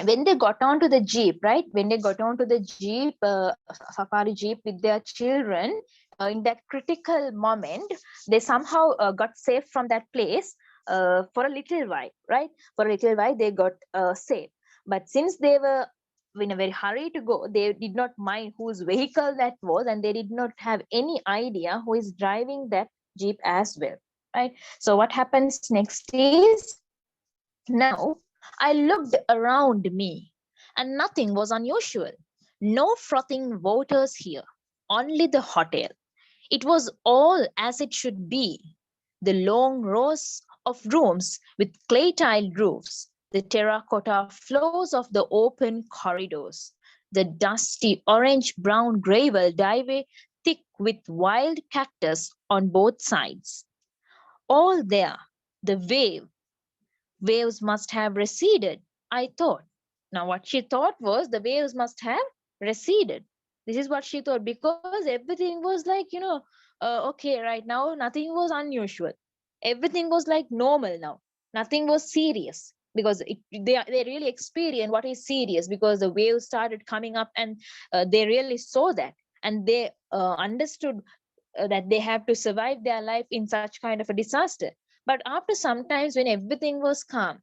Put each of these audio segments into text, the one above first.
when they got onto the jeep, right? When they got onto the jeep, safari jeep with their children, in that critical moment, they somehow got safe from that place for a little while, right? For a little while, they got safe. But since they were in a very hurry to go, they did not mind whose vehicle that was, and they did not have any idea who is driving that jeep as well, right? So what happens next is, now I looked around me, and nothing was unusual. No frothing waters here, only the hotel. It was all as it should be. The long rows of rooms with clay tiled roofs, the terracotta floors of the open corridors, the dusty orange brown gravel driveway thick with wild cactus on both sides. All there, the waves must have receded, I thought. Now, what she thought was the waves must have receded. This is what she thought, because everything was like, okay, right now, nothing was unusual. Everything was like normal now. Nothing was serious, because they really experienced what is serious, because the waves started coming up, and they really saw that, and they understood that they have to survive their life in such kind of a disaster. But after some times, when everything was calm,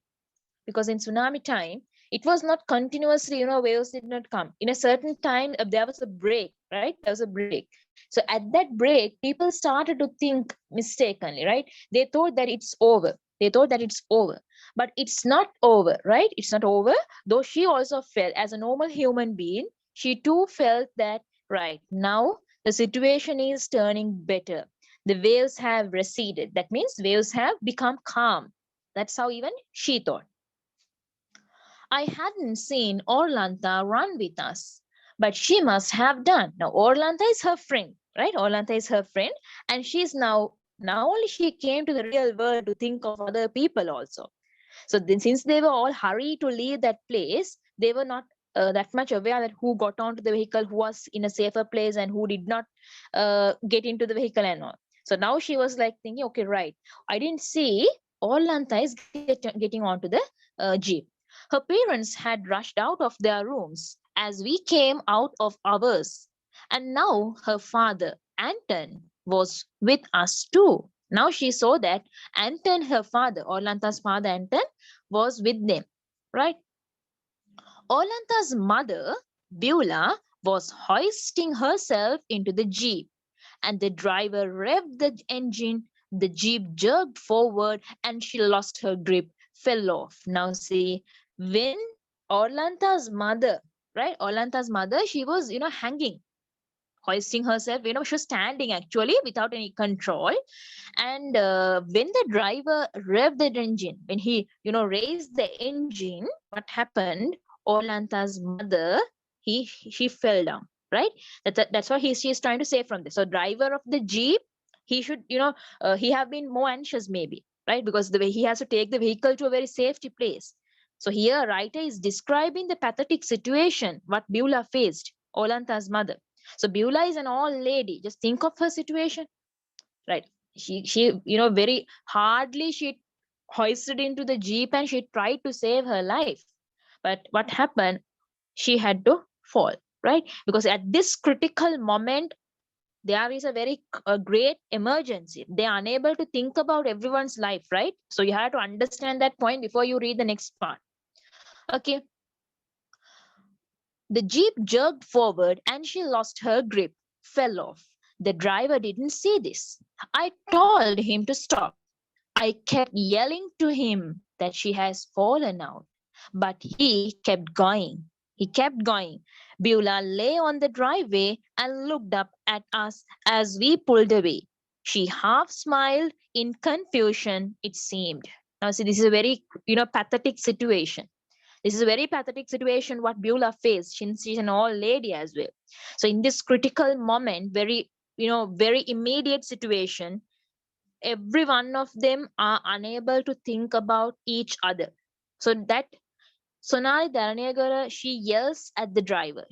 because in tsunami time, it was not continuously, waves did not come. In a certain time, there was a break, right? There was a break. So at that break, people started to think mistakenly, right? They thought that it's over. They thought that it's over. But it's not over, right? It's not over. Though she also felt, as a normal human being, she too felt that, right, now the situation is turning better. The waves have receded. That means waves have become calm. That's how even she thought. I hadn't seen Orlanta run with us, but she must have done. Now, Orlanta is her friend, right? Orlanta is her friend, and she's now only she came to the real world to think of other people also. So then, since they were all hurried to leave that place, they were not that much aware that who got onto the vehicle, who was in a safer place, and who did not get into the vehicle and all. So now she was like thinking, okay, right, I didn't see Orlanta is getting onto the jeep. Her parents had rushed out of their rooms as we came out of ours. And now her father, Anton, was with us too. Now she saw that Anton, her father, Orlanta's father, Anton, was with them, right? Orlanta's mother, Beulah, was hoisting herself into the jeep, and the driver revved the engine. The jeep jerked forward, and she lost her grip, fell off. Now, see, when Orlanta's mother, right? Orlanta's mother, she was, hanging, hoisting herself, she was standing actually without any control. And when the driver revved the engine, when he, raised the engine, what happened? Orlanta's mother, she fell down, right? That's what she's trying to say from this. So driver of the jeep, he should, he have been more anxious maybe, right? Because the way he has to take the vehicle to a very safety place. So here writer is describing the pathetic situation what Beulah faced, Orlanta's mother. So Beulah is an old lady. Just think of her situation, right? She very hardly she hoisted into the jeep, and she tried to save her life. But what happened? She had to fall, right? Because at this critical moment, there is a great emergency. They are unable to think about everyone's life, right? So you have to understand that point before you read the next part. Okay. The jeep jerked forward, and she lost her grip, fell off. The driver didn't see this. I told him to stop. I kept yelling to him that she has fallen out. But he kept going. He kept going. Beulah lay on the driveway and looked up at us as we pulled away. She half smiled in confusion, it seemed. Now, see, this is a very, pathetic situation. This is a very pathetic situation what Beulah faced, since she's an old lady as well. So in this critical moment, very immediate situation, every one of them are unable to think about each other. So that Sonali Deraniyagala, she yells at the driver.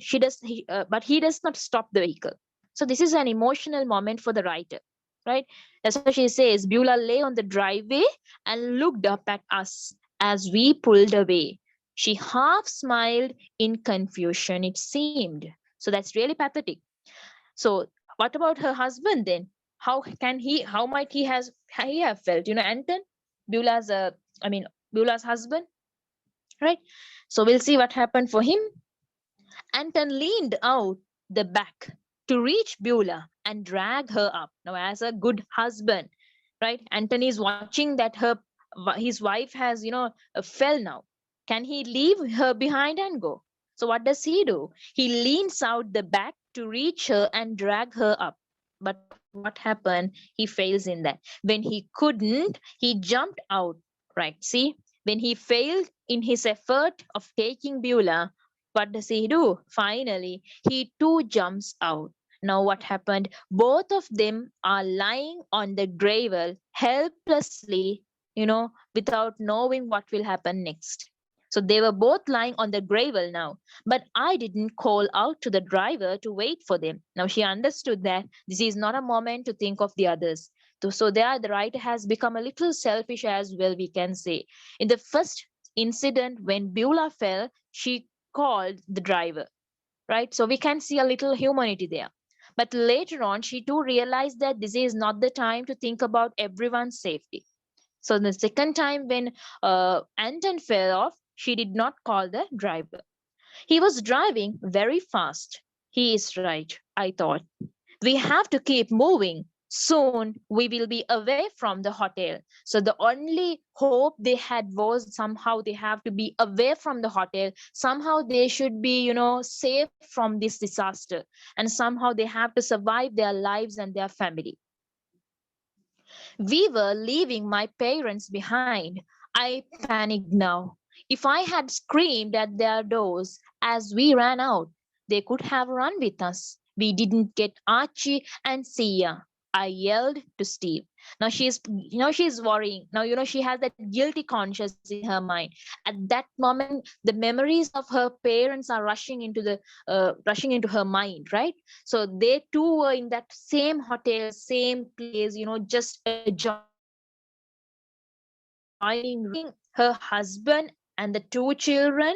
But he does not stop the vehicle. So this is an emotional moment for the writer, right? That's why she says, Beulah lay on the driveway and looked up at us as we pulled away. She half smiled in confusion, it seemed. So that's really pathetic. So what about her husband then? How might he have felt? Anton, Beulah's, Beulah's husband, right? So we'll see what happened for him. Anton leaned out the back to reach Beulah and drag her up. Now, as a good husband, right? Anton is watching that his wife has, fell now. Can he leave her behind and go? So what does he do? He leans out the back to reach her and drag her up. But what happened? He fails in that. When he couldn't, he jumped out. Right? See, when he failed in his effort of taking Beulah, what does he do? Finally, he too jumps out. Now, what happened? Both of them are lying on the gravel helplessly, without knowing what will happen next. So they were both lying on the gravel now. But I didn't call out to the driver to wait for them. Now she understood that this is not a moment to think of the others. So there, the writer has become a little selfish as well, we can say. In the first incident, when Beulah fell, she called the driver, right? So we can see a little humanity there. But later on, she too realized that this is not the time to think about everyone's safety. So the second time when Anton fell off, she did not call the driver. He was driving very fast. He is right, I thought. We have to keep moving. Soon we will be away from the hotel. So the only hope they had was somehow they have to be away from the hotel. Somehow they should be, safe from this disaster. And somehow they have to survive their lives and their family. We were leaving my parents behind. I panicked now. If I had screamed at their doors as we ran out, they could have run with us. We didn't get Archie and Sia. I yelled to Steve. Now she's worrying. Now, she has that guilty conscience in her mind. At that moment, the memories of her parents are rushing into her mind, right? So they too were in that same hotel, same place, just adjoining her husband and the two children,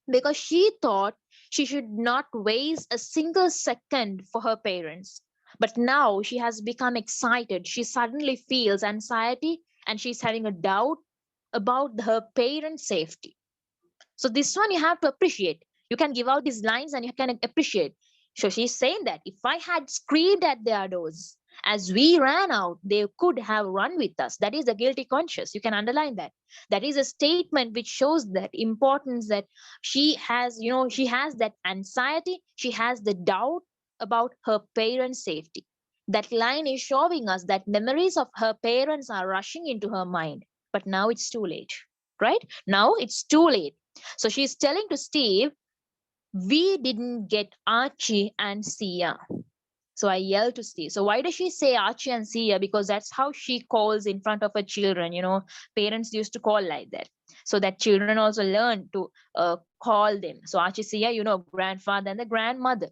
because she thought she should not waste a single second for her parents. But now she has become excited. She suddenly feels anxiety and she's having a doubt about her parents' safety. So this one you have to appreciate. You can give out these lines and you can appreciate. So she's saying that if I had screamed at their doors as we ran out, they could have run with us. That is a guilty conscience. You can underline that. That is a statement which shows that importance that she has that anxiety, she has the doubt about her parents' safety. That line is showing us that memories of her parents are rushing into her mind. But now it's too late, right? Now it's too late. So she's telling to Steve, we didn't get Archie and Sia. So I yelled to Steve. So why does she say Archie and Sia? Because that's how she calls in front of her children. Parents used to call like that. So that children also learn to call them. So Archie, Sia, grandfather and the grandmother.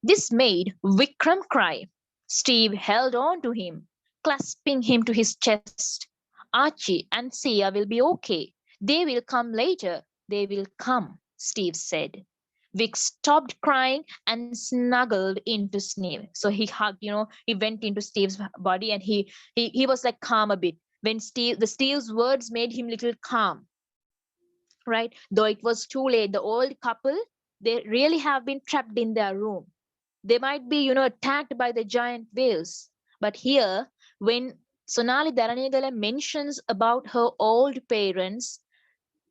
This made Vikram cry. Steve held on to him, clasping him to his chest. Archie and Sia will be okay. They will come later. They will come, Steve said. Vic stopped crying and snuggled into Steve. So he hugged, he went into Steve's body and he was like calm a bit. When Steve's words made him little calm, right? Though it was too late, the old couple, they really have been trapped in their room. They might be, attacked by the giant whales. But here, when Sonali Deraniyagala mentions about her old parents,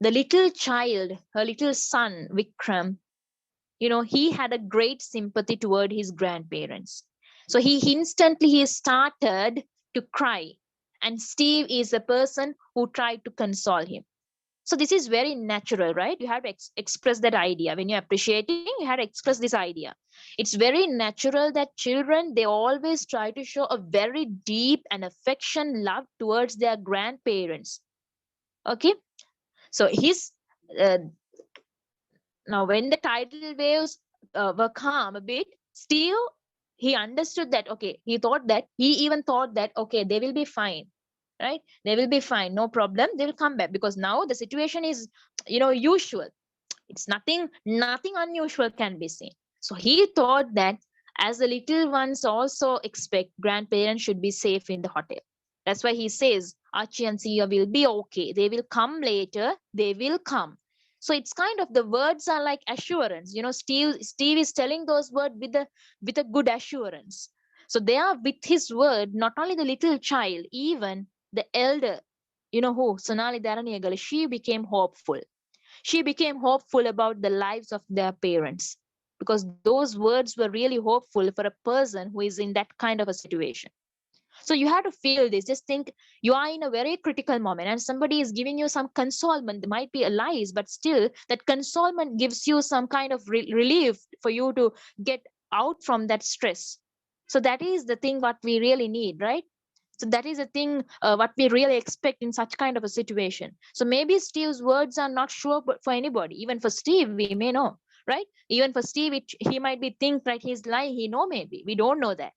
the little child, her little son, Vikram, he had a great sympathy toward his grandparents. So he started to cry. And Steve is the person who tried to console him. So this is very natural, right? You have to express that idea. When you're appreciating, you have to express this idea. It's very natural that children, they always try to show a very deep and affection love towards their grandparents. Okay. So uh, now when the tidal waves were calm a bit, Steve, he understood that, okay, he even thought that, okay, they will be fine, right? They will be fine, no problem. They will come back because now the situation is, usual. It's nothing unusual can be seen. So he thought that as the little ones also expect, grandparents should be safe in the hotel. That's why he says Archie and Sia will be okay. They will come later. They will come. So it's kind of, the words are like assurance. Steve is telling those words with a good assurance. So they are with his word, not only the little child, even the elder, who, Sonali Daraniyagala, she became hopeful about the lives of their parents, because those words were really hopeful for a person who is in that kind of a situation. So you have to feel this. Just think, you are in a very critical moment and somebody is giving you some consolement. There might be a lies, but still that consolement gives you some kind of relief for you to get out from that stress. So that is the thing what we really need, right? So that is a thing what we really expect in such kind of a situation. So maybe Steve's words are not sure, but for anybody, even for Steve, we may know, right? Even for Steve, he might be think right, he's lying. He know, maybe we don't know that.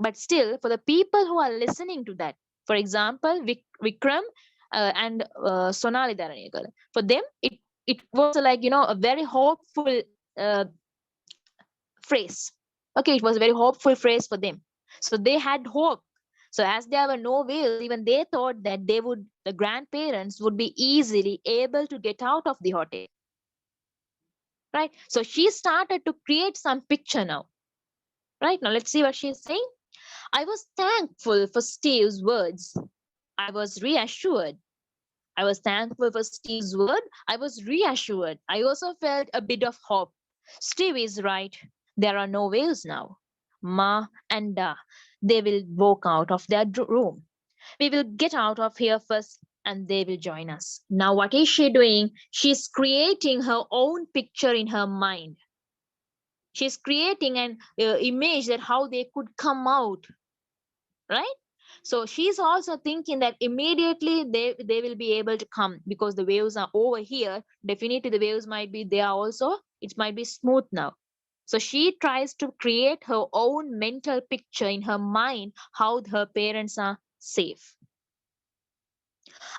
But still, for the people who are listening to that, for example, Vikram and Sonali Dharanekar, for them, it was like, a very hopeful uh, phrase. Okay, it was a very hopeful phrase for them. So they had hope. So as there were no whales, even they thought that the grandparents would be easily able to get out of the hotel. Right? So she started to create some picture now. Right? Now let's see what she's saying. I was thankful for Steve's words. I was reassured. I was thankful for Steve's word. I was reassured. I also felt a bit of hope. Steve is right. There are no whales now. Ma and Da, they will walk out of their room. We will get out of here first and they will join us. Now, what is she doing? She's creating her own picture in her mind. She's creating an image that how they could come out, right? So she's also thinking that immediately they will be able to come because the waves are over here. Definitely the waves might be there also. It might be smooth now. So she tries to create her own mental picture in her mind how her parents are safe.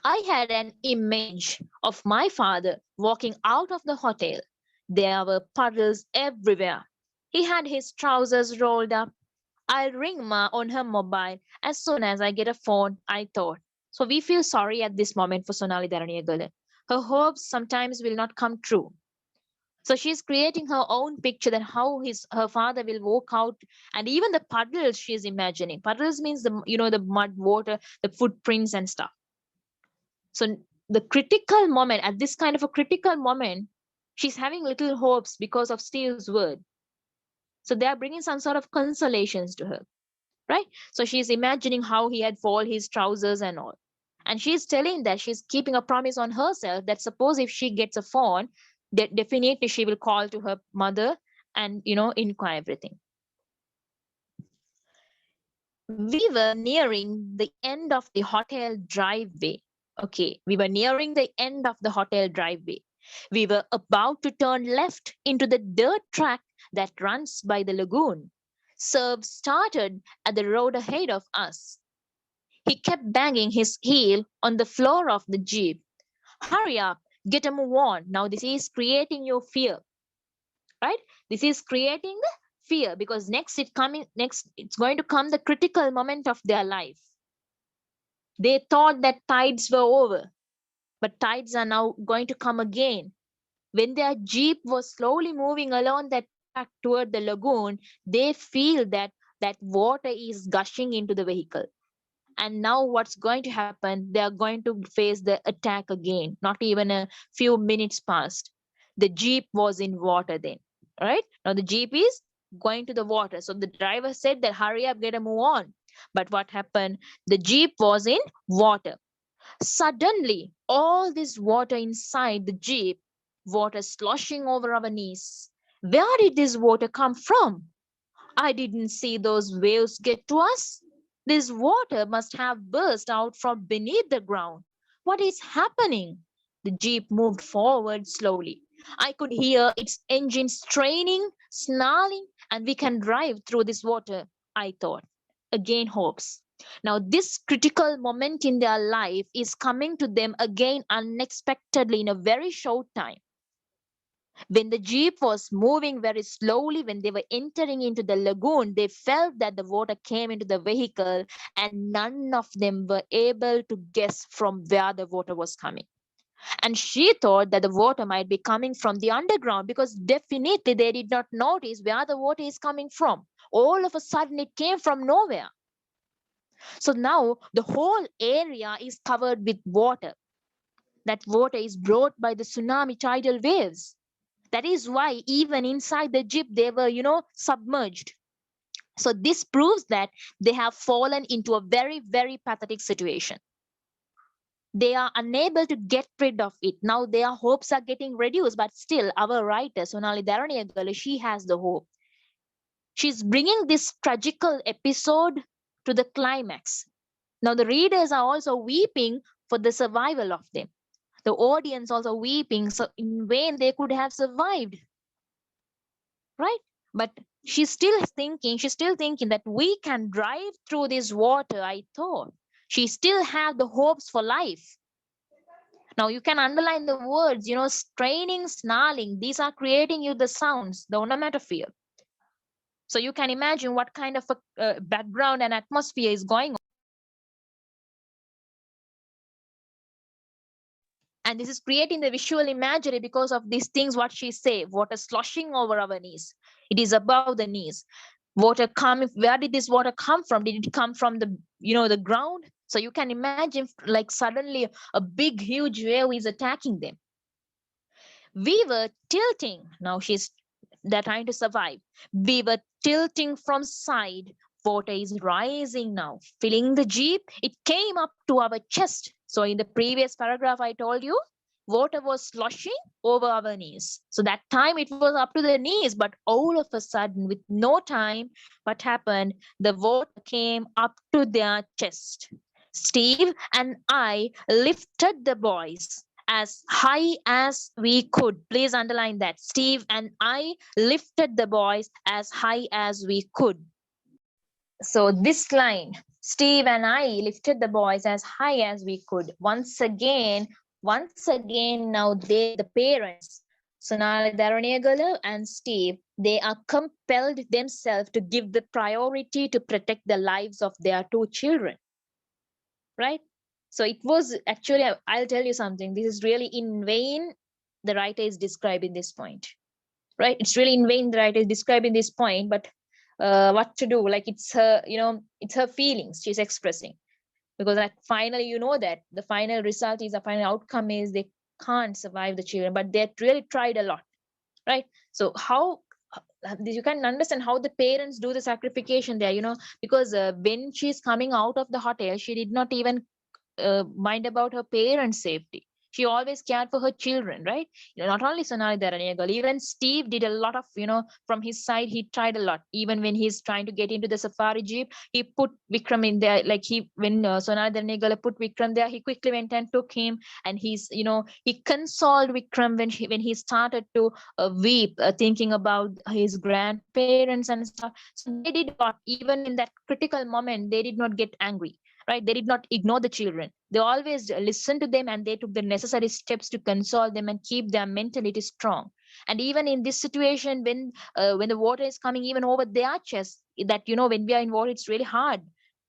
I had an image of my father walking out of the hotel. There were puddles everywhere. He had his trousers rolled up. I'll ring Ma on her mobile as soon as I get a phone, I thought. So we feel sorry at this moment for Sonali Dharaniyagala. Her hopes sometimes will not come true. So she's creating her own picture that how her father will walk out, and even the puddles she's imagining. Puddles means the mud, water, the footprints and stuff. So the critical moment, at this kind of a critical moment, she's having little hopes because of Steve's word. So they are bringing some sort of consolations to her, right? So she's imagining how he had folded his trousers and all. And she's telling that she's keeping a promise on herself that suppose if she gets a phone, that definitely she will call to her mother and, inquire everything. We were nearing the end of the hotel driveway. Okay, we were nearing the end of the hotel driveway. We were about to turn left into the dirt track that runs by the lagoon. Serve started at the road ahead of us. He kept banging his heel on the floor of the jeep. Hurry up, get a move on. Now, this is creating your fear, right? This is creating the fear because next it's going to come the critical moment of their life. They thought that tides were over, but tides are now going to come again. When their jeep was slowly moving along that track toward the lagoon, they feel that water is gushing into the vehicle. And now what's going to happen? They are going to face the attack again. Not even a few minutes passed. The jeep was in water then. All right. Now the jeep is going to the water. So the driver said that hurry up, get a move on. But what happened? The jeep was in water. Suddenly, all this water inside the jeep, water sloshing over our knees. Where did this water come from? I didn't see those waves get to us. This water must have burst out from beneath the ground. What is happening? The jeep moved forward slowly. I could hear its engine straining, snarling, and we can drive through this water, I thought. Again, hopes. Now, this critical moment in their life is coming to them again unexpectedly in a very short time. When the jeep was moving very slowly, when they were entering into the lagoon, they felt that the water came into the vehicle, and none of them were able to guess from where the water was coming. And she thought that the water might be coming from the underground, because definitely they did not notice where the water is coming from. All of a sudden, it came from nowhere. So now the whole area is covered with water. That water is brought by the tsunami tidal waves. That is why even inside the jeep, they were, submerged. So this proves that they have fallen into a very, very pathetic situation. They are unable to get rid of it. Now their hopes are getting reduced, but still our writer, Sonali Deraniyagala, she has the hope. She's bringing this tragical episode to the climax. Now the readers are also weeping for the survival of them. The audience also weeping, so in vain they could have survived, right? But she's still thinking that we can drive through this water, I thought. She still had the hopes for life. Now you can underline the words, straining, snarling. These are creating you the sounds, the onomatopoeia. So you can imagine what kind of a background and atmosphere is going on. And this is creating the visual imagery because of these things, what she say, water sloshing over our knees. It is above the knees. Water come, where did this water come from? Did it come from the ground? So you can imagine, like, suddenly a big, huge wave is attacking them. We were tilting. Now they're trying to survive. We were tilting from side. Water is rising now, filling the jeep. It came up to our chest. So in the previous paragraph, I told you, water was sloshing over our knees. So that time it was up to the knees, but all of a sudden, with no time, what happened? The water came up to their chest. Steve and I lifted the boys as high as we could. Please underline that. Steve and I lifted the boys as high as we could. So this line, Steve and I lifted the boys as high as we could. Once again, now the parents, Sonali Daraniyagala and Steve, they are compelled themselves to give the priority to protect the lives of their two children. Right? So it was actually, I'll tell you something, this is really in vain the writer is describing this point, right? It's really in vain the writer is describing this point, but what to do? Like, it's her, it's her feelings she's expressing, because finally, that the final result is, the final outcome is they can't survive the children, but they really tried a lot, right? So how you can understand how the parents do the sacrification there, because when she's coming out of the hotel, she did not even mind about her parents' safety. She always cared for her children, right? Not only Sonali Dharaniyagal, even Steve did a lot of, from his side, he tried a lot. Even when he's trying to get into the safari jeep, he put Vikram in there. Like, when Sonali Dharaniyagal put Vikram there, he quickly went and took him, and he consoled Vikram when he started to weep, thinking about his grandparents and stuff. So they did a lot. Even in that critical moment, they did not get angry, right? They did not ignore the children. They always listened to them, and they took the necessary steps to console them and keep their mentality strong. And even in this situation, when the water is coming even over their chest, that when we are in water, it's really hard,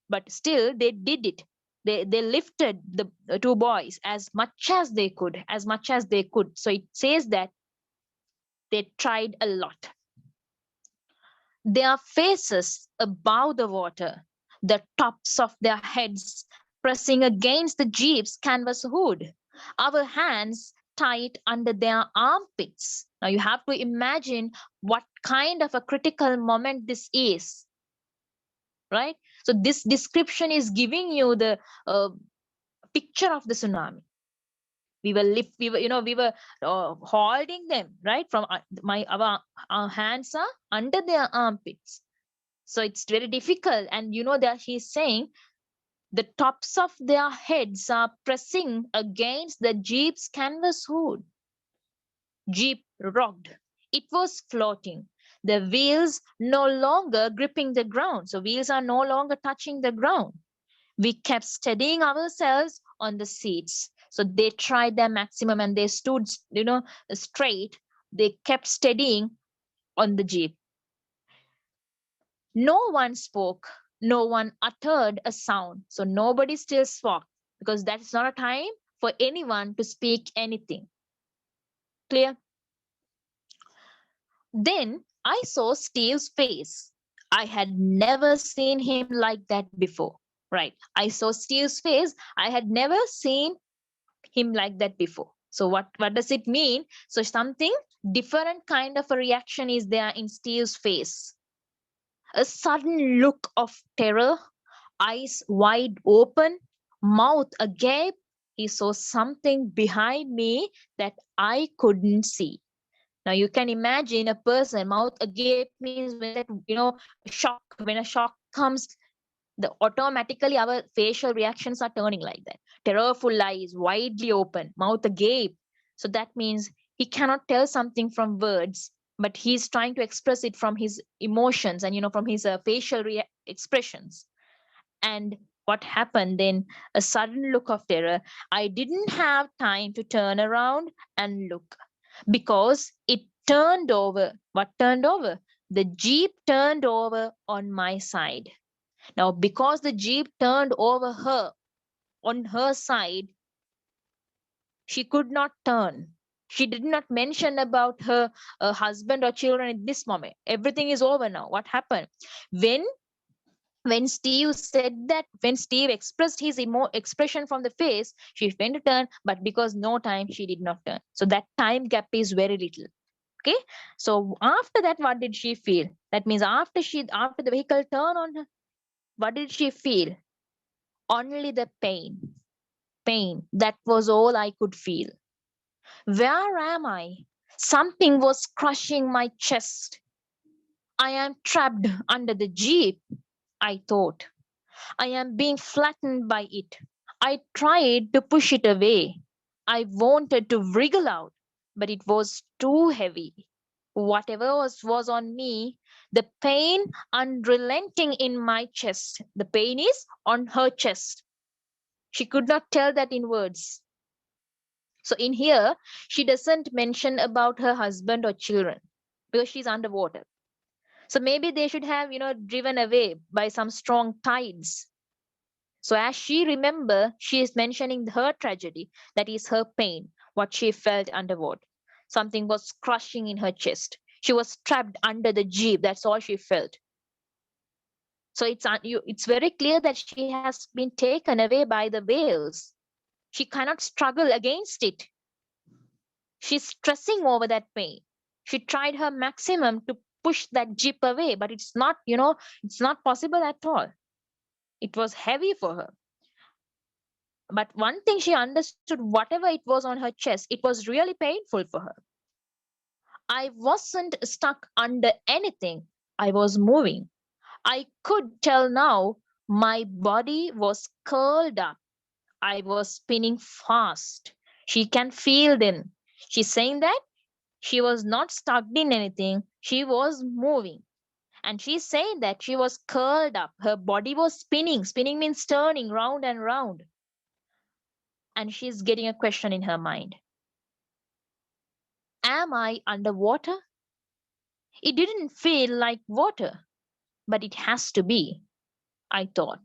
but still they did it. They lifted the two boys as much as they could. So it says that they tried a lot. Their faces above the water, the tops of their heads pressing against the jeep's canvas hood, our hands tight under their armpits. Now you have to imagine what kind of a critical moment this is, right? So this description is giving you the picture of the tsunami. We were holding them, right? From our hands are under their armpits. So it's very difficult. And that he's saying the tops of their heads are pressing against the jeep's canvas hood. Jeep rocked. It was floating. The wheels no longer gripping the ground. So wheels are no longer touching the ground. We kept steadying ourselves on the seats. So they tried their maximum and they stood, straight. They kept steadying on the jeep. No one spoke. No one uttered a sound. So nobody still spoke because that's not a time for anyone to speak anything. Clear? Then I saw Steve's face. I had never seen him like that before. Right. I saw Steve's face. I had never seen him like that before. So what does it mean? So something different kind of a reaction is there in Steve's face. A sudden look of terror, eyes wide open, mouth agape. He saw something behind me that I couldn't see. Now you can imagine a person mouth agape means when that shock, when a shock comes, the automatically our facial reactions are turning like that. Terrorful eyes, widely open, mouth agape. So that means he cannot tell something from words, but he's trying to express it from his emotions and from his facial expressions. And what happened then? A sudden look of terror. I didn't have time to turn around and look because it turned over. What turned over? The jeep turned over on my side. Now, because the jeep turned over her on her side, she could not turn. She did not mention about her husband or children at this moment. Everything is over now. What happened? When when Steve said that, when Steve expressed his expression from the face, she went to turn, but because no time, she did not turn. So that time gap is very little. Okay. So after that, what did she feel? That means after the vehicle turned on her, what did she feel? Only the pain. Pain. That was all I could feel. Where am I? Something was crushing my chest. I am trapped under the jeep, I thought. I am being flattened by it. I tried to push it away. I wanted to wriggle out, but it was too heavy. Whatever was on me, the pain unrelenting in my chest. The pain is on her chest. She could not tell that in words. So in here, she doesn't mention about her husband or children because she's underwater. So maybe they should have, driven away by some strong tides. So as she remember, she is mentioning her tragedy, that is her pain, what she felt underwater. Something was crushing in her chest. She was trapped under the jeep. That's all she felt. So it's very clear that she has been taken away by the waves. She cannot struggle against it. She's stressing over that pain. She tried her maximum to push that jeep away, but it's not, it's not possible at all. It was heavy for her. But one thing she understood, whatever it was on her chest, it was really painful for her. I wasn't stuck under anything. I was moving. I could tell now my body was curled up. I was spinning fast. She can feel them. She's saying that she was not stuck in anything. She was moving. And she's saying that she was curled up. Her body was spinning. Spinning means turning round and round. And she's getting a question in her mind. Am I underwater? It didn't feel like water, but it has to be, I thought.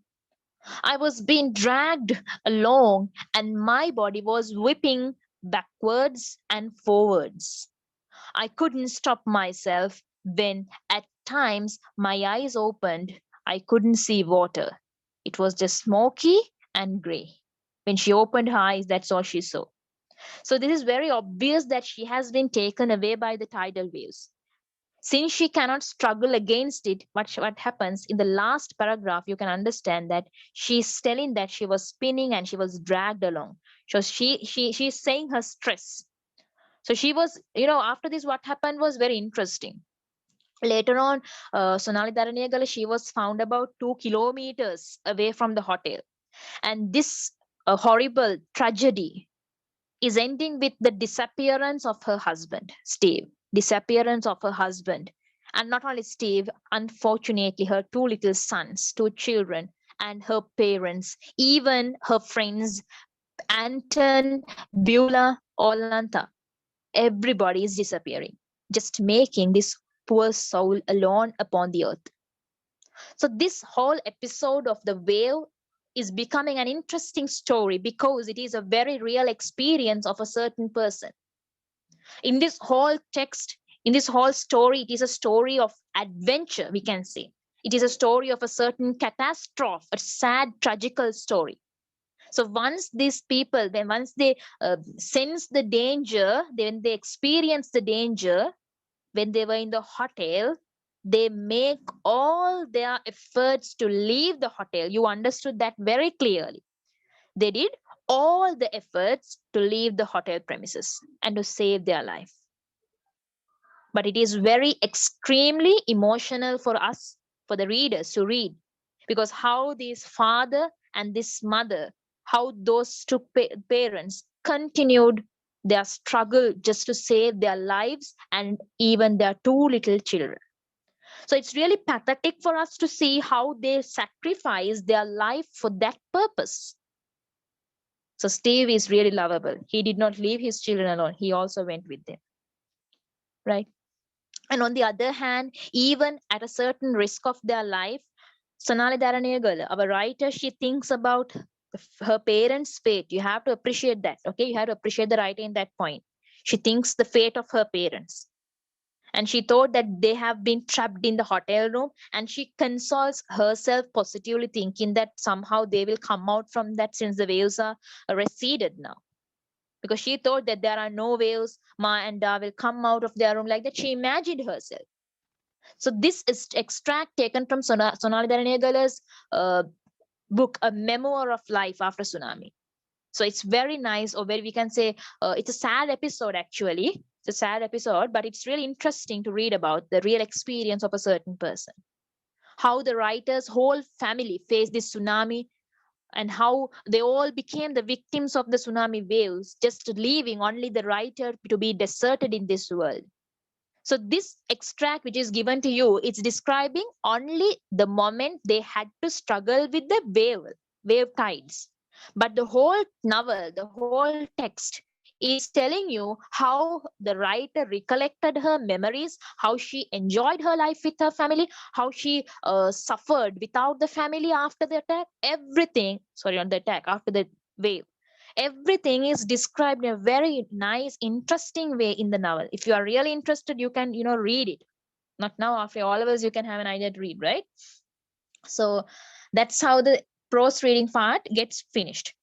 I was being dragged along and my body was whipping backwards and forwards. I couldn't stop myself when at times my eyes opened. I couldn't see water. It was just smoky and gray. When she opened her eyes, that's all she saw. So this is very obvious that she has been taken away by the tidal waves. Since she cannot struggle against it, what happens in the last paragraph, you can understand that she's telling that she was spinning and she was dragged along. So she's saying her stress. So she was, after this, what happened was very interesting. Later on, Sonali Daraniyagala, she was found about 2 kilometers away from the hotel. And this horrible tragedy is ending with the disappearance of her husband, Steve. Disappearance of her husband. And not only Steve, unfortunately, her two little sons, two children, and her parents, even her friends, Anton, Beulah, Orlanta. Everybody is disappearing, just making this poor soul alone upon the earth. So, this whole episode of The Wave is becoming an interesting story because it is a very real experience of a certain person. In this whole text, in this whole story, it is a story of adventure, we can say. It is a story of a certain catastrophe, a sad, tragical story. So once these people, then once they sense the danger, when they experience the danger, when they were in the hotel, they make all their efforts to leave the hotel. You understood that very clearly. They did all the efforts to leave the hotel premises and to save their life. But it is very extremely emotional for us, for the readers to read, because how this father and this mother, how those two parents continued their struggle just to save their lives and even their two little children. So it's really pathetic for us to see how they sacrifice their life for that purpose. So Steve is really lovable. He did not leave his children alone, he also went with them, right? And on the other hand, even at a certain risk of their life, Sonali Daraniyagala, our writer, she thinks about her parents' fate. You have to appreciate that. Okay, you have to appreciate the writer in that point. She thinks the fate of her parents. And she thought that they have been trapped in the hotel room, and she consoles herself positively, thinking that somehow they will come out from that since the waves are receded now. Because she thought that there are no waves, Ma and Da will come out of their room like that. She imagined herself. So this is extract taken from Sonali Daraniyagala's book, A Memoir of Life After Tsunami. So it's very nice, or very, we can say, it's a sad episode actually. It's a sad episode, but it's really interesting to read about the real experience of a certain person. How the writer's whole family faced this tsunami, and how they all became the victims of the tsunami waves, just leaving only the writer to be deserted in this world. So this extract which is given to you, it's describing only the moment they had to struggle with the wave tides. But the whole novel, the whole text is telling you how the writer recollected her memories, how she enjoyed her life with her family, how she suffered without the family after the attack, everything, sorry, not the attack, after the wave. Everything is described in a very nice, interesting way in the novel. If you are really interested, you can, read it. Not now, after all of us, you can have an idea to read, right? So that's how the prose reading part gets finished.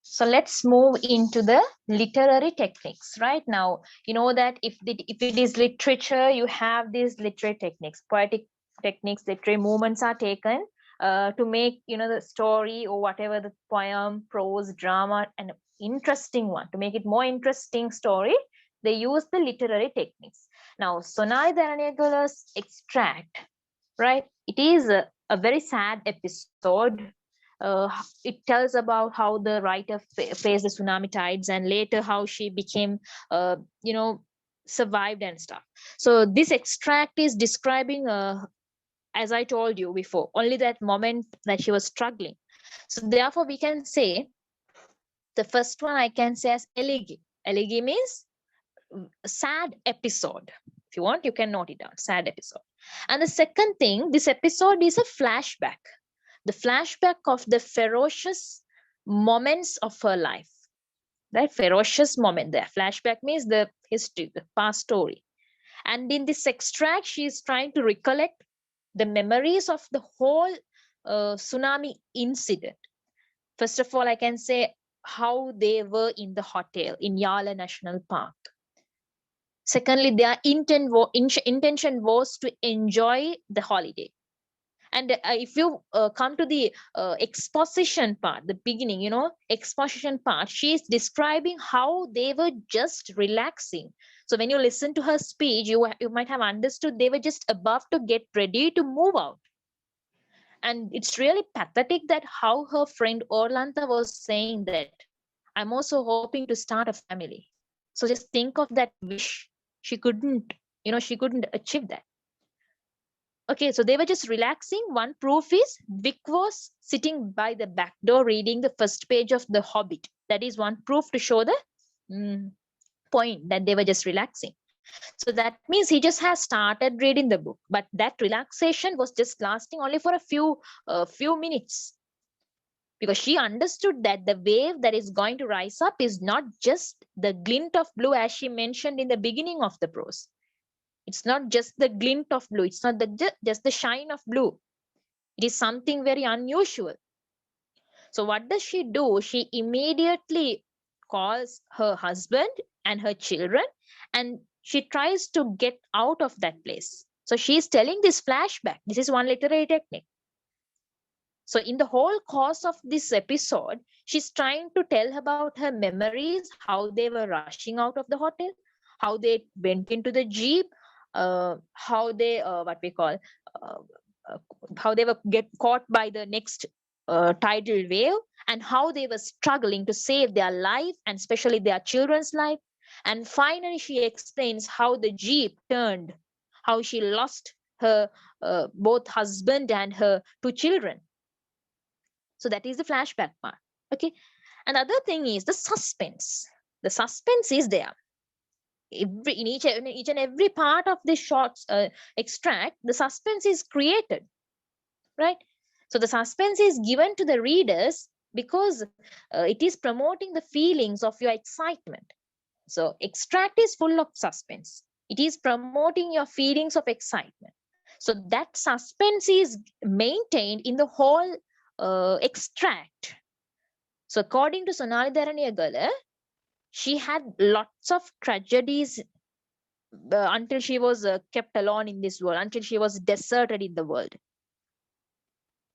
So let's move into the literary techniques. Right now, you know that if it is literature, you have these literary techniques, poetic techniques, literary movements are taken to make, the story or whatever the poem, prose, drama, an interesting one. To make it more interesting story, they use the literary techniques. Now, Sonali Daraniyagala's extract, right? It is a very sad episode. It tells about how the writer faced the tsunami tides, and later how she became, survived and stuff. So this extract is describing, as I told you before, only that moment that she was struggling. So therefore, we can say the first one I can say as elegi. Elegi means sad episode. If you want, you can note it down. Sad episode. And the second thing, this episode is a flashback. The flashback of the ferocious moments of her life. Right? Ferocious moment there. Flashback means the history, the past story. And in this extract, she is trying to recollect the memories of the whole tsunami incident. First of all, I can say how they were in the hotel in Yala National Park. Secondly, their intention was to enjoy the holiday. And if you come to the exposition part, the beginning, exposition part, she is describing how they were just relaxing. So when you listen to her speech, you might have understood they were just about to get ready to move out. And it's really pathetic that how her friend Orlanta was saying that, I'm also hoping to start a family. So just think of that wish. She couldn't achieve that. Okay, so they were just relaxing. One proof is Vic was sitting by the back door reading the first page of The Hobbit. That is one proof to show the point that they were just relaxing. So that means he just has started reading the book, but that relaxation was just lasting only for a few minutes, because she understood that the wave that is going to rise up is not just the glint of blue as she mentioned in the beginning of the prose. It's not just the glint of blue. It's not just the shine of blue. It is something very unusual. So what does she do? She immediately calls her husband and her children, and she tries to get out of that place. So she's telling this flashback. This is one literary technique. So in the whole course of this episode, she's trying to tell about her memories, how they were rushing out of the hotel, how they went into the jeep, how they what we call uh, uh, how they were get caught by the next tidal wave, and how they were struggling to save their life and especially their children's life. And finally, she explains how the jeep turned, how she lost her both husband and her two children. So that is the flashback part. Okay. Another thing is the suspense. The suspense is there. In each and every part of this short extract, the suspense is created, right? So the suspense is given to the readers because it is promoting the feelings of your excitement. So extract is full of suspense. It is promoting your feelings of excitement. So that suspense is maintained in the whole extract. So according to Sonali Deraniyagala, she had lots of tragedies until she was kept alone in this world, until she was deserted in the world.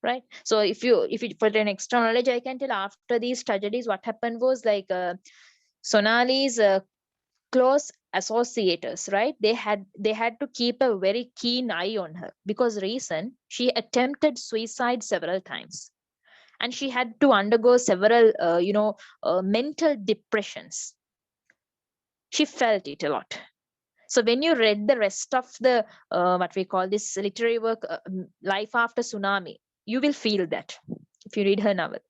Right. So if you for an extra knowledge, I can tell after these tragedies, what happened was like Sonali's close associators, right? They had to keep a very keen eye on her, because reason, she attempted suicide several times, and she had to undergo several mental depressions. She felt it a lot. So when you read the rest of the what we call this literary work, Life After Tsunami, you will feel that if you read her novel.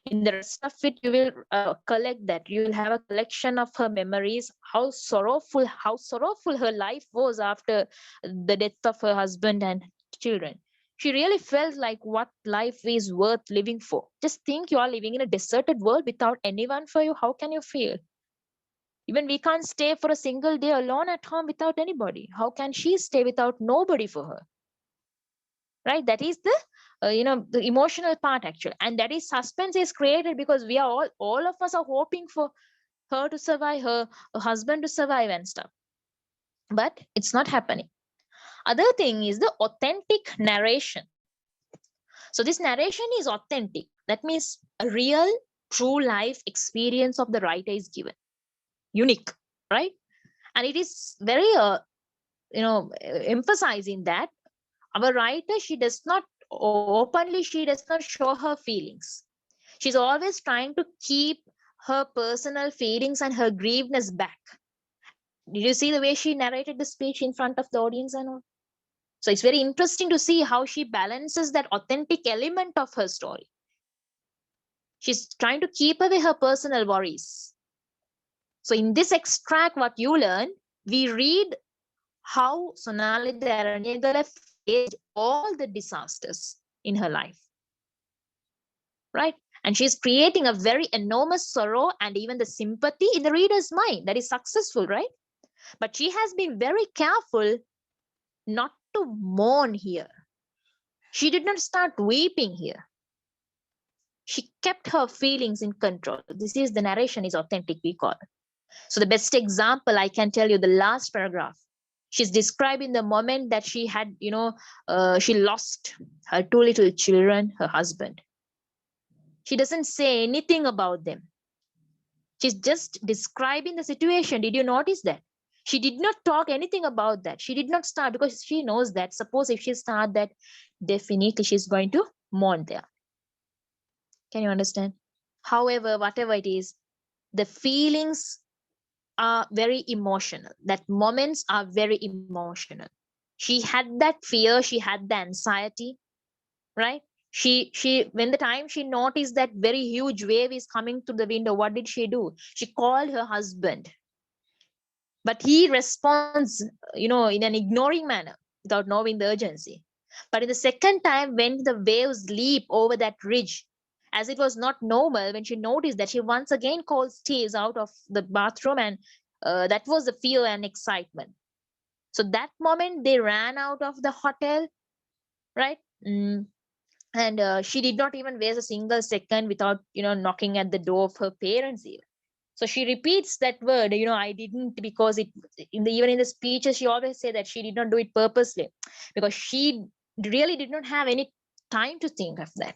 In the rest of it, you will collect that. You will have a collection of her memories, how sorrowful her life was after the death of her husband and children. She really felt like what life is worth living for. Just think, you are living in a deserted world without anyone for you. How can you feel? Even we can't stay for a single day alone at home without anybody. How can she stay without nobody for her? Right? That is the the emotional part actually, and that is suspense is created because we are all of us are hoping for her to survive, her husband to survive and stuff, but it's not happening. Other thing is the authentic narration. So this narration is authentic. That means a real, true life experience of the writer is given, unique, right? And it is very emphasizing that our writer, she does not openly, she does not show her feelings. She's always trying to keep her personal feelings and her grievedness back. Did you see the way she narrated the speech in front of the audience and all? So it's very interesting to see how she balances that authentic element of her story. She's trying to keep away her personal worries. So in this extract, what you learn, we read how Sonali Deraniyagala faced all the disasters in her life, right? And she's creating a very enormous sorrow and even the sympathy in the reader's mind. That is successful, right? But she has been very careful not to mourn here. She did not start weeping here. She kept her feelings in control. This is the narration is authentic, we call it. So the best example I can tell you, the last paragraph. She's describing the moment that she had, she lost her two little children, her husband. She doesn't say anything about them. She's just describing the situation. Did you notice that? She did not talk anything about that. She did not start, because she knows that suppose if she start that, definitely she's going to mourn there. Can you understand? However, whatever it is, the feelings are very emotional. That moments are very emotional. She had that fear, she had the anxiety, right? She when the time she noticed that very huge wave is coming to the window, what did she do? She called her husband, but he responds, in an ignoring manner without knowing the urgency. But in the second time, when the waves leap over that ridge, as it was not normal, when she noticed that, she once again called Steve out of the bathroom, and that was the fear and excitement. So that moment they ran out of the hotel, right? And she did not even waste a single second without knocking at the door of her parents even. So she repeats that word, I didn't, because it even in the speeches she always say that she did not do it purposely, because she really did not have any time to think of that.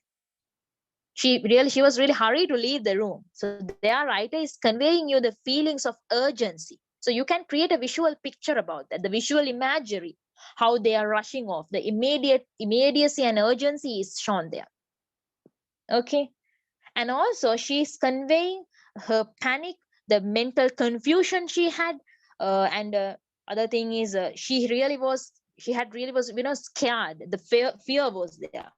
She was really hurried to leave the room. So their writer is conveying you the feelings of urgency. So you can create a visual picture about that, the visual imagery, how they are rushing off, the immediacy and urgency is shown there. Okay. And also she's conveying her panic, the mental confusion she had, and other thing is, she had really was scared. The fear was there.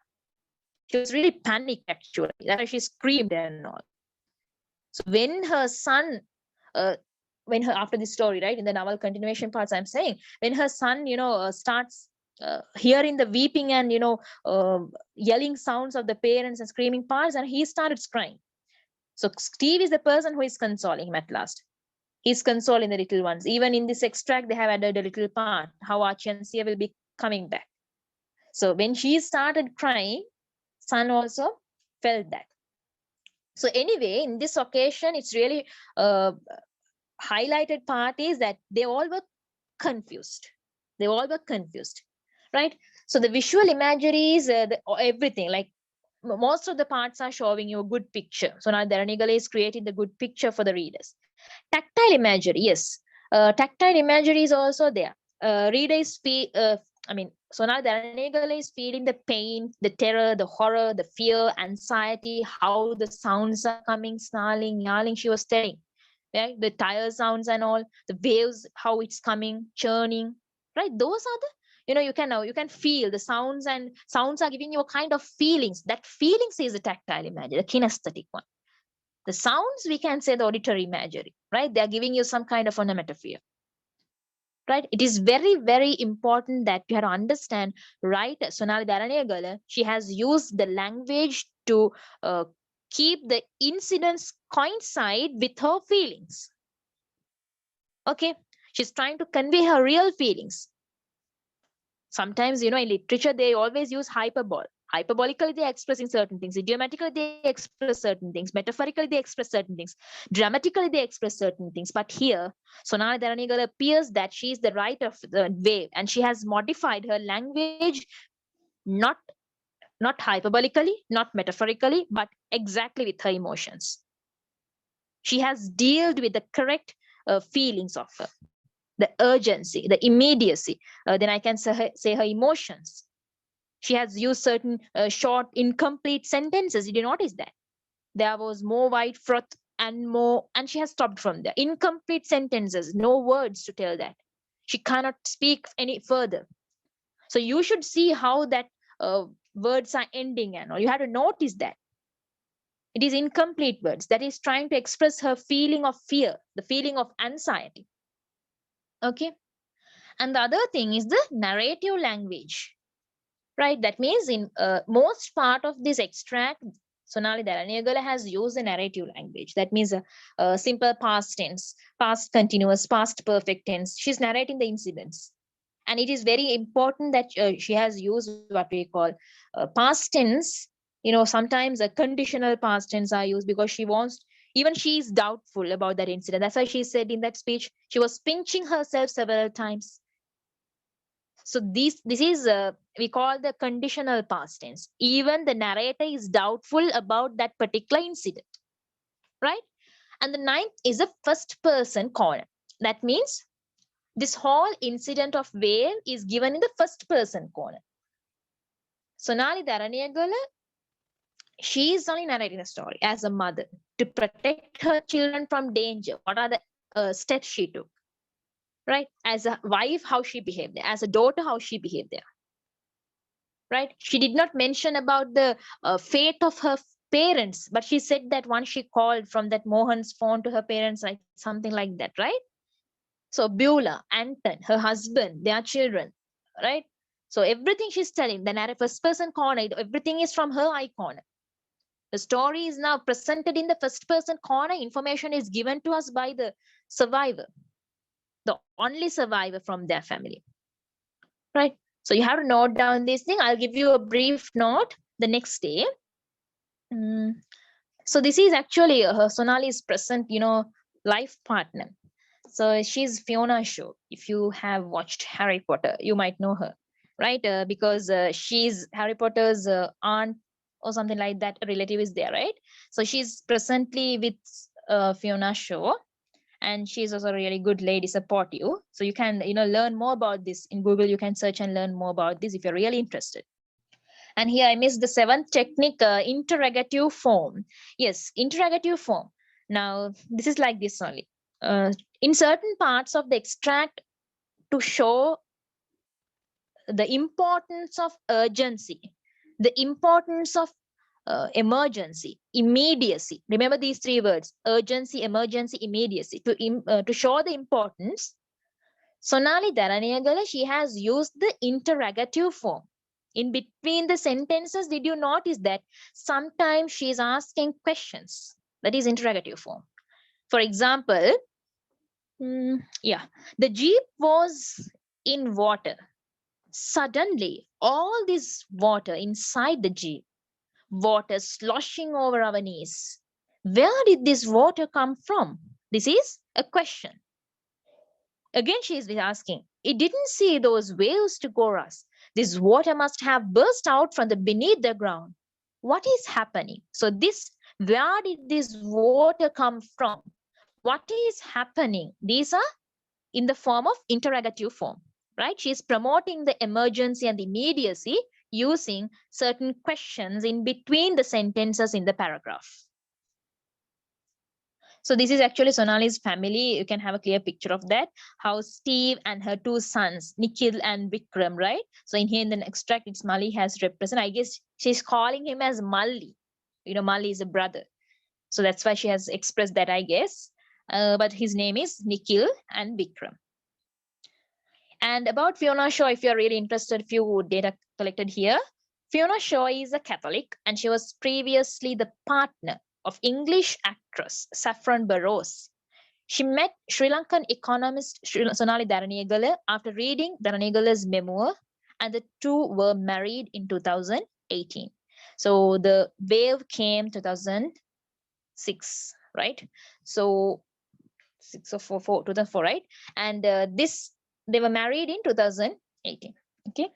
She was really panicked actually. That's why she screamed and all. So when her son, when her after this story, right, in the novel continuation parts, I'm saying, when her son starts hearing the weeping and yelling sounds of the parents and screaming parts, and he started crying. So Steve is the person who is consoling him at last. He's consoling the little ones. Even in this extract, they have added a little part how Archie and Sia will be coming back. So when she started crying, son also felt that. So anyway, in this occasion, it's really highlighted part is that they all were confused. They all were confused, right? So the visual imagery is everything. Like most of the parts are showing you a good picture. So now Deraniyagala is creating the good picture for the readers. Tactile imagery, yes. Tactile imagery is also there. Reader is so now Deraniyagala is feeling the pain, the terror, the horror, the fear, anxiety, how the sounds are coming, snarling, yelling, she was telling. Right? The tire sounds and all, the waves, how it's coming, churning, right? Those are the, you can feel the sounds, and sounds are giving you a kind of feelings. That feelings is the tactile imagery, the kinesthetic one. The sounds, we can say the auditory imagery, right? They are giving you some kind of onomatopoeia, right? It is very, very important that you have to understand, right? Sonali Deraniyagala, she has used the language to keep the incidents coincide with her feelings. Okay, she's trying to convey her real feelings. Sometimes, in literature, they always use hyperbole. Hyperbolically, they're expressing certain things. Idiomatically, they express certain things. Metaphorically, they express certain things. Dramatically, they express certain things. But here, Sonali Deraniyagala appears that she is the writer of the wave, and she has modified her language, not not hyperbolically, not metaphorically, but exactly with her emotions. She has dealt with the correct feelings of her, the urgency, the immediacy. Then I can say her emotions. She has used certain short, incomplete sentences. Did you notice that? There was more white froth and more, and she has stopped from there. Incomplete sentences, no words to tell that. She cannot speak any further. So you should see how that words are ending and all. You have to notice that. It is incomplete words that is trying to express her feeling of fear, the feeling of anxiety. Okay. And the other thing is the narrative language, right? That means in most part of this extract, Sonali Deraniyagala has used the narrative language. That means a simple past tense, past continuous, past perfect tense. She's narrating the incidents. And it is very important that she has used what we call past tense. Sometimes a conditional past tense are used because she wants, even she is doubtful about that incident. That's why she said in that speech, she was pinching herself several times. So this is we call the conditional past tense. Even the narrator is doubtful about that particular incident, right? And the ninth is a first person corner. That means this whole incident of whale is given in the first person corner. Sonali Deraniyagala, she is only narrating the story as a mother to protect her children from danger. What are the steps she took? right? As a wife, how she behaved there. As a daughter, how she behaved there, right? She did not mention about the fate of her parents, but she said that once she called from that Mohan's phone to her parents, like something like that, right? So Beulah, Anton, her husband, their children, right? So everything she's telling, the narrative first person corner, everything is from her eye corner. The story is now presented in the first person corner. Information is given to us by the survivor, the only survivor from their family, right? So you have to note down this thing. I'll give you a brief note the next day. So this is actually Sonali's present, life partner. So she's Fiona Shaw. If you have watched Harry Potter, you might know her, right? Because she's Harry Potter's aunt or something like that. A relative is there, right? So she's presently with Fiona Shaw, and she's also a really good lady, supportive. So you can, learn more about this in Google. You can search and learn more about this if you're really interested. And here I missed the seventh technique, interrogative form. Yes, interrogative form. Now, this is like this only. In certain parts of the extract, to show the importance of urgency, the importance of emergency, immediacy. Remember these three words: urgency, emergency, immediacy. To show the importance, Sonali Deraniyagala, she has used the interrogative form. In between the sentences, did you notice that sometimes she is asking questions? That is interrogative form. For example, the jeep was in water. Suddenly, all this water inside the jeep, water sloshing over our knees. Where did this water come from? This is a question. Again, she is asking, it didn't see those waves to chorus. This water must have burst out from the beneath the ground. What is happening? So this, where did this water come from? What is happening? These are in the form of interrogative form, right? She is promoting the emergency and the immediacy using certain questions in between the sentences in the paragraph. So this is actually Sonali's family. You can have a clear picture of that. How Steve and her two sons, Nikhil and Vikram, right? So in here in the extract, it's Mali has represent. I guess she's calling him as Mali. Mali is a brother. So that's why she has expressed that, I guess. But his name is Nikhil and Vikram. And about Fiona Shaw, if you're really interested, few data collected here. Fiona Shaw is a Catholic, and she was previously the partner of English actress Saffron Burrows. She met Sri Lankan economist Sonali Deraniyagala after reading Deraniyagala's memoir, and the two were married in 2018. So the wave came 2006, right? So 2004, right? And they were married in 2018. Okay.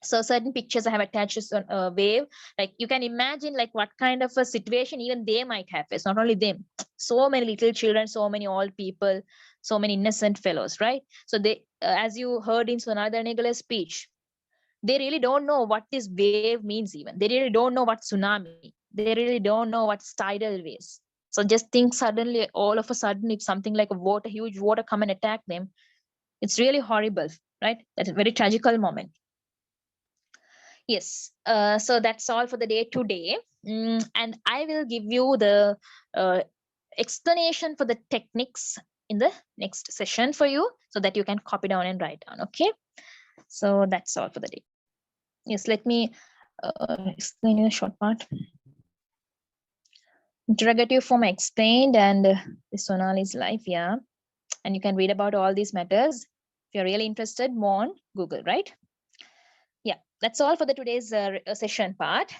So certain pictures I have attached on a wave. Like you can imagine like what kind of a situation even they might have. It's not only them. So many little children, so many old people, so many innocent fellows, right? So they, as you heard in Sonali Deraniyagala's speech, they really don't know what this wave means even. They really don't know what tsunami. They really don't know what's tidal waves. So just think suddenly, all of a sudden, if something like a huge water come and attack them, it's really horrible, right? That's a very tragical moment. Yes, so that's all for the day today. And I will give you the explanation for the techniques in the next session for you so that you can copy down and write down, okay? So that's all for the day. Yes, let me explain in a short part. Interrogative form explained, and this Sonali's life, yeah. And you can read about all these matters. If you're really interested, more on Google, right? Yeah, that's all for the today's session part.